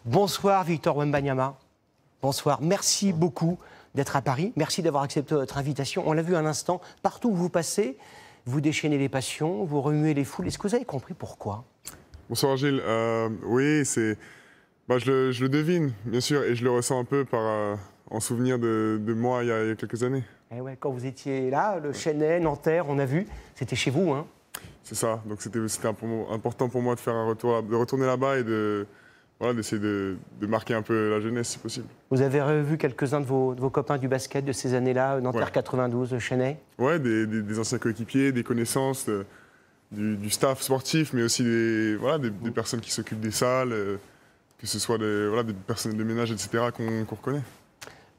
Bonsoir Victor Wembanyama. Bonsoir, merci beaucoup d'être à Paris. Merci d'avoir accepté notre invitation. On l'a vu à l'instant, partout où vous passez, vous déchaînez les passions, vous remuez les foules. Est-ce que vous avez compris pourquoi? Bonsoir Gilles. Oui, c'est... je le devine, bien sûr, et je le ressens un peu en souvenir de moi il y a quelques années. Eh ouais, quand vous étiez là, le Chennai, Nanterre, on a vu, c'était chez vous, hein? C'est ça, donc c'était important pour moi de faire un retour, de retourner là-bas et d'essayer de marquer un peu la jeunesse si possible. Vous avez revu quelques-uns de vos copains du basket de ces années-là, Nanterre 92, Chennai? Ouais, des anciens coéquipiers, des connaissances, du staff sportif, mais aussi des personnes qui s'occupent des salles, que ce soit des personnels de ménage, etc., qu'on reconnaît.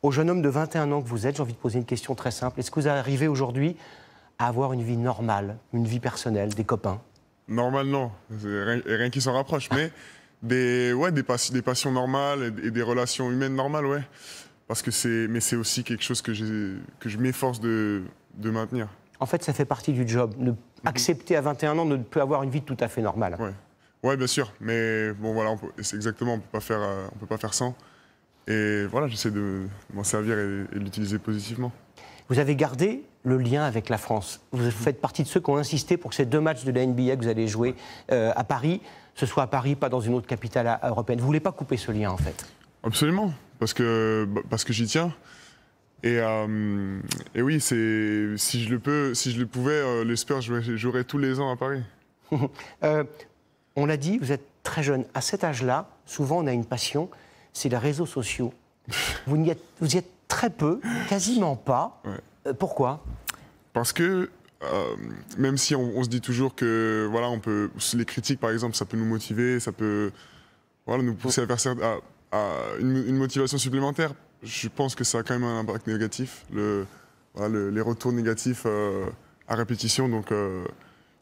Au jeune homme de 21 ans que vous êtes, j'ai envie de poser une question très simple. Est-ce que vous arrivez aujourd'hui à avoir une vie normale, une vie personnelle, des copains? Normal, non. Rien qui s'en rapproche, mais des passions normales et des relations humaines normales, ouais. Parce que c'est aussi quelque chose que je m'efforce de maintenir. En fait, ça fait partie du job. Accepter à 21 ans de ne plus avoir une vie tout à fait normale. Ouais, bien sûr. Mais bon, voilà, c'est exactement, on peut pas faire sans. Et voilà, j'essaie de m'en servir et de l'utiliser positivement. Vous avez gardé le lien avec la France. Vous faites partie de ceux qui ont insisté pour que ces 2 matchs de la NBA que vous allez jouer à Paris, ce soit à Paris, pas dans une autre capitale européenne. Vous ne voulez pas couper ce lien, en fait? Absolument, parce que j'y tiens. Et oui, si je le pouvais, les Spurs joueraient tous les ans à Paris. On l'a dit, vous êtes très jeune. À cet âge-là, souvent on a une passion, c'est les réseaux sociaux. Vous y êtes très peu, quasiment pas. Ouais. Pourquoi? Parce que même si on se dit toujours que voilà, les critiques par exemple, ça peut nous motiver, ça peut nous pousser à une motivation supplémentaire. Je pense que ça a quand même un impact négatif, les retours négatifs à répétition. Donc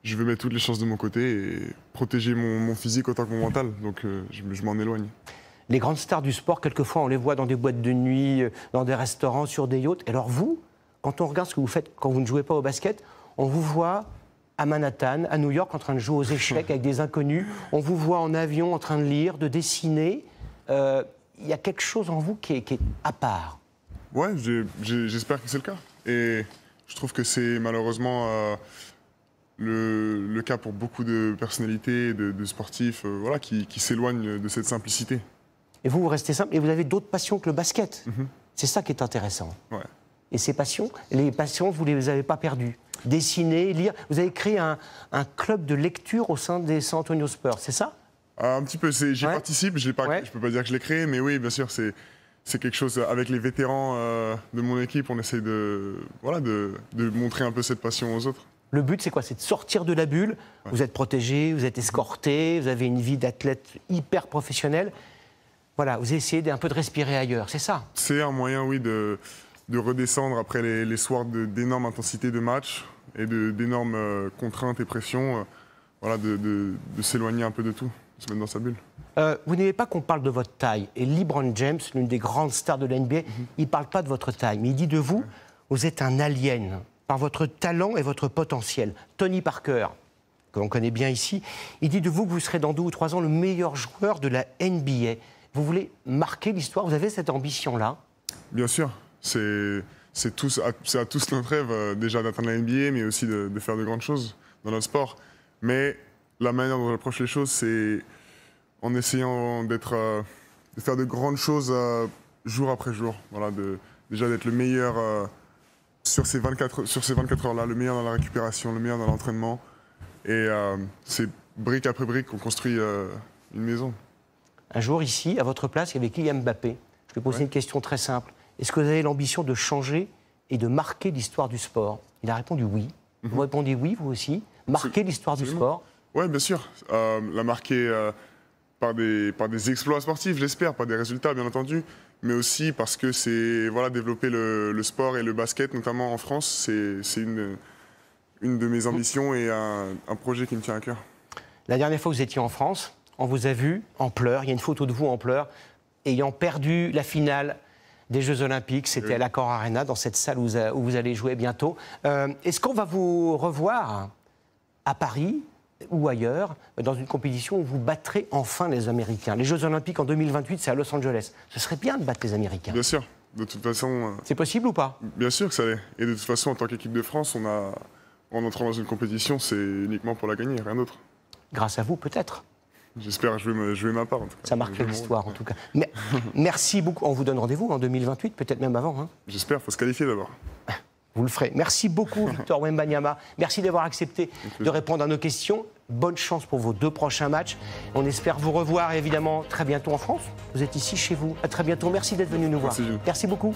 je veux mettre toutes les chances de mon côté et protéger mon physique autant que mon mental. Donc je m'en éloigne. Les grandes stars du sport, quelquefois, on les voit dans des boîtes de nuit, dans des restaurants, sur des yachts. Et alors vous, quand on regarde ce que vous faites quand vous ne jouez pas au basket, on vous voit à Manhattan, à New York, en train de jouer aux échecs avec des inconnus. On vous voit en avion en train de lire, de dessiner. Il y a quelque chose en vous qui est à part. Ouais, j'espère que c'est le cas. Et je trouve que c'est malheureusement le cas pour beaucoup de personnalités, de sportifs qui s'éloignent de cette simplicité. Et vous restez simple, et vous avez d'autres passions que le basket. C'est ça qui est intéressant. Ouais. Et ces passions, les passions, vous ne les avez pas perdues. Dessiner, lire. Vous avez créé un club de lecture au sein des San Antonio Spurs, c'est ça? Un petit peu, j'y participe, je peux pas dire que je l'ai créé, mais oui, bien sûr, c'est quelque chose, avec les vétérans de mon équipe, on essaie de montrer un peu cette passion aux autres. Le but, c'est quoi? C'est de sortir de la bulle. Ouais. Vous êtes protégé, vous êtes escorté, vous avez une vie d'athlète hyper professionnelle. Voilà, vous essayez un peu de respirer ailleurs, c'est ça? C'est un moyen, oui, de redescendre après les soirs d'énormes intensités de match et d'énormes contraintes et pressions, de s'éloigner un peu de tout, de se mettre dans sa bulle. Vous n'aimez pas qu'on parle de votre taille. Et LeBron James, l'une des grandes stars de la NBA, il ne parle pas de votre taille, mais il dit de vous, vous êtes un alien par votre talent et votre potentiel. Tony Parker, que l'on connaît bien ici, il dit de vous que vous serez dans 2 ou 3 ans le meilleur joueur de la NBA. Vous voulez marquer l'histoire, vous avez cette ambition-là? Bien sûr, c'est à tous notre rêve déjà d'atteindre la NBA, mais aussi de faire de grandes choses dans notre sport. Mais la manière dont j'approche les choses, c'est en essayant de faire de grandes choses jour après jour. Voilà, déjà d'être le meilleur sur ces 24 heures-là, le meilleur dans la récupération, le meilleur dans l'entraînement. Et c'est brique après brique qu'on construit une maison. Un jour, ici, à votre place, il y avait Kylian Mbappé. Je vais poser une question très simple. Est-ce que vous avez l'ambition de changer et de marquer l'histoire du sport? Il a répondu oui. Vous répondez oui, vous aussi? Marquer l'histoire du sport? Oui, bien sûr. La marquer par des exploits sportifs, j'espère, par des résultats, bien entendu, mais aussi parce que c'est développer le sport et le basket, notamment en France, c'est une de mes ambitions et un projet qui me tient à cœur. La dernière fois que vous étiez en France, on vous a vu en pleurs, il y a une photo de vous en pleurs, ayant perdu la finale des Jeux Olympiques, c'était à l'Accor Arena, dans cette salle où vous allez jouer bientôt. Est-ce qu'on va vous revoir à Paris ou ailleurs, dans une compétition où vous battrez enfin les Américains. Les Jeux Olympiques en 2028, c'est à Los Angeles. Ce serait bien de battre les Américains. Bien sûr, de toute façon... C'est possible ou pas? Bien sûr que ça l'est. Et de toute façon, en tant qu'équipe de France, en entrant dans une compétition, c'est uniquement pour la gagner, rien d'autre. Grâce à vous, peut-être. J'espère jouer ma part, en tout cas. Ça marque l'histoire, en tout cas. Mais, merci beaucoup. On vous donne rendez-vous en 2028, peut-être même avant. Hein. J'espère, il faut se qualifier d'abord. Vous le ferez. Merci beaucoup, Victor Wembanyama. Merci d'avoir accepté de répondre à nos questions. Bonne chance pour vos 2 prochains matchs. On espère vous revoir, évidemment, très bientôt en France. Vous êtes ici, chez vous. À très bientôt. Merci d'être venu nous voir. Merci, Merci beaucoup.